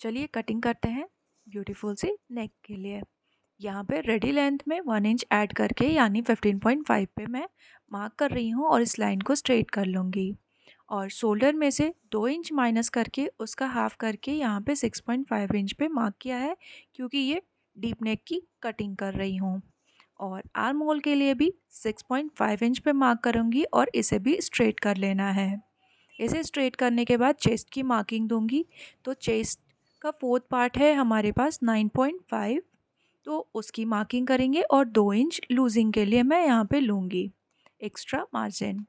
चलिए कटिंग करते हैं ब्यूटीफुल सी नेक के लिए। यहाँ पे रेडी लेंथ में 1 इंच ऐड करके यानी 15.5 पे मैं मार्क कर रही हूँ और इस लाइन को स्ट्रेट कर लूँगी। और शोल्डर में से 2 इंच माइनस करके उसका हाफ करके यहाँ पे 6.5 इंच पे मार्क किया है, क्योंकि ये डीप नेक की कटिंग कर रही हूँ। और आर्म होल के लिए भी 6.5 इंच पे मार्क करूँगी और इसे भी स्ट्रेट कर लेना है। इसे स्ट्रेट करने के बाद चेस्ट की मार्किंग दूंगी। तो चेस्ट का फोर्थ पार्ट है हमारे पास 9.5, तो उसकी मार्किंग करेंगे और 2 इंच लूजिंग के लिए मैं यहाँ पे लूँगी एक्स्ट्रा मार्जिन।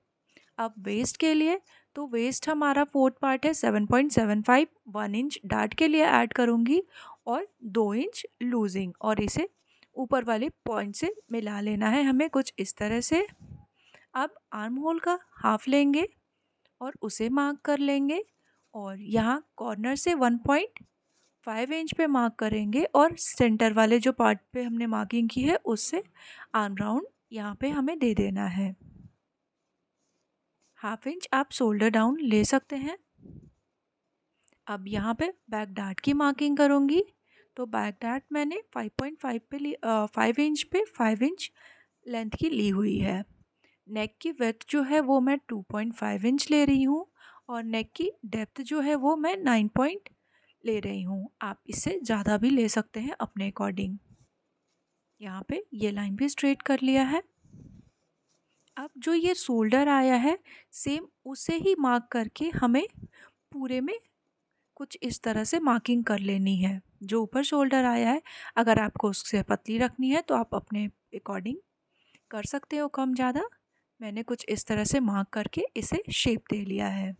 अब वेस्ट के लिए, तो वेस्ट हमारा फोर्थ पार्ट है 7.75, 1 इंच डार्ट के लिए ऐड करूँगी और 2 इंच लूजिंग, और इसे ऊपर वाले पॉइंट से मिला लेना है हमें कुछ इस तरह से। अब आर्म होल का हाफ लेंगे और उसे मार्क कर लेंगे और यहाँ कॉर्नर से 1.5 इंच पे मार्क करेंगे और सेंटर वाले जो पार्ट पे हमने मार्किंग की है उससे आर्म राउंड यहाँ पे हमें दे देना है। हाफ इंच आप शोल्डर डाउन ले सकते हैं। अब यहाँ पे बैक डार्ट की मार्किंग करूँगी। तो बैक डार्ट मैंने 5.5 पे 5 इंच पे 5 इंच लेंथ की ली हुई है। नेक की विड्थ जो है वो मैं 2.5 इंच ले रही हूँ और नेक की डेप्थ जो है वो मैं 9 पॉइंट ले रही हूँ। आप इससे ज़्यादा भी ले सकते हैं अपने अकॉर्डिंग। यहाँ पे ये लाइन भी स्ट्रेट कर लिया है। अब जो ये शोल्डर आया है सेम उसे ही मार्क करके हमें पूरे में कुछ इस तरह से मार्किंग कर लेनी है। जो ऊपर शोल्डर आया है, अगर आपको उससे पतली रखनी है तो आप अपने अकॉर्डिंग कर सकते हो कम ज़्यादा। मैंने कुछ इस तरह से मार्क करके इसे शेप दे लिया है।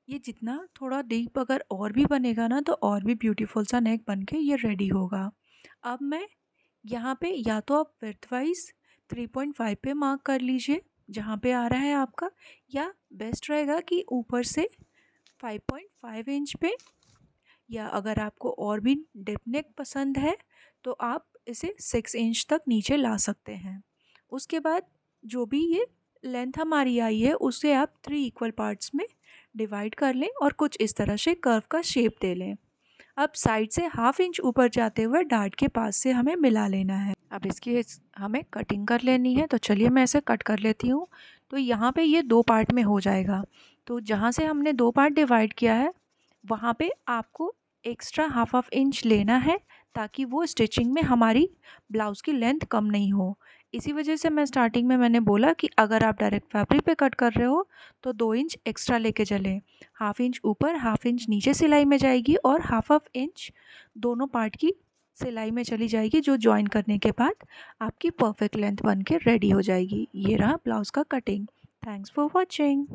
ये जितना थोड़ा डीप अगर और भी बनेगा ना तो और भी ब्यूटीफुल सा नेक बन के ये रेडी होगा। अब मैं यहाँ पे या तो आप विड्थ वाइज 3.5 पे मार्क कर लीजिए जहाँ पे आ रहा है आपका, या बेस्ट रहेगा कि ऊपर से 5.5 इंच पे, या अगर आपको और भी डिप नेक पसंद है तो आप इसे 6 इंच तक नीचे ला सकते हैं। उसके बाद जो भी ये लेंथ हमारी आई है उसे आप 3 इक्वल पार्ट्स में डिवाइड कर लें और कुछ इस तरह से कर्व का शेप दे लें। अब साइड से हाफ इंच ऊपर जाते हुए डार्ट के पास से हमें मिला लेना है। अब इसकी हमें कटिंग कर लेनी है, तो चलिए मैं इसे कट कर लेती हूँ। तो यहाँ पे ये 2 पार्ट में हो जाएगा। तो जहाँ से हमने 2 पार्ट डिवाइड किया है वहाँ पे आपको एक्स्ट्रा हाफ इंच लेना है, ताकि वो स्टिचिंग में हमारी ब्लाउज़ की लेंथ कम नहीं हो। इसी वजह से मैं स्टार्टिंग में मैंने बोला कि अगर आप डायरेक्ट फैब्रिक पे कट कर रहे हो तो 2 इंच एक्स्ट्रा लेके चलें। हाफ इंच ऊपर हाफ इंच नीचे सिलाई में जाएगी और हाफ इंच दोनों पार्ट की सिलाई में चली जाएगी, जो जॉइन करने के बाद आपकी परफेक्ट लेंथ बन के रेडी हो जाएगी। ये रहा ब्लाउज़ का कटिंग। Thanks for watching.